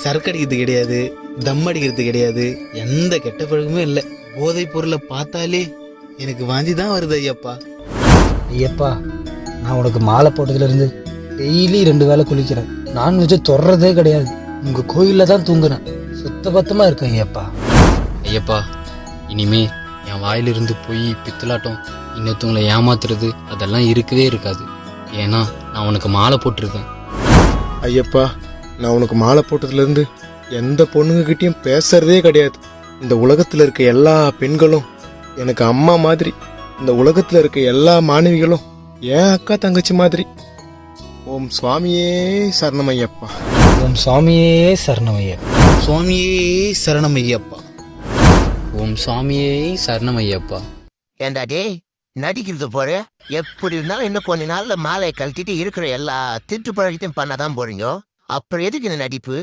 சரக்கு அடிக்கிறது கிடையாது, தம் அடிக்கிறது கிடையாது, எந்த கெட்ட பழக்கமே இல்லை. போதைப் பொருளை பார்த்தாலே எனக்கு வாந்தி தான் வருது ஐயப்பா. ஐயப்பா, நான் உனக்கு மாலை போட்டதுலேருந்து டெய்லி 2 வேளை குளிக்கிறேன். நான்வெஜ்ஜை தொடர்றதே கிடையாது. உங்கள் கோயிலில் தான் தூங்குறேன். சுத்தபத்தமாக இருக்கேன் ஐயப்பா. ஐயப்பா, இனிமே என் வாயிலிருந்து போய் பித்தலாட்டம், இன்னொருத்தவங்களை ஏமாத்துறது அதெல்லாம் இருக்கவே இருக்காது. ஏன்னா நான் உனக்கு மாலை போட்டிருக்கேன். ஐயப்பா, நான் உனக்கு மாலை போட்டதுலேருந்து எந்த பொண்ணுங்ககிட்டயும் பேசுறதே கிடையாது. இந்த உலகத்தில் இருக்க எல்லா பெண்களும் எனக்கு அம்மா மாதிரி. இந்த உலகத்தில் இருக்க எல்லா மாணவிகளும் என் அக்கா தங்கச்சி மாதிரி. ஓம் சுவாமியே சரணம் ஐயப்பா. ஓம் சுவாமியே சரணம் ஐயப்பா. சுவாமியே சரணம் ஐயப்பா. ஓம் சுவாமியே சரணம் ஐயப்பா. ஏண்டா டேய், நடிக்கிறது போற? எப்படி இருந்தாலும் இன்னும் கொஞ்ச நாள்ல மாலையை கழட்டிட்டு இருக்கிற எல்லா திட்டு பழக்கத்தையும் பண்ணாதான் போறீங்க. அப்புறம் எதுக்கு இந்த நடிப்பு?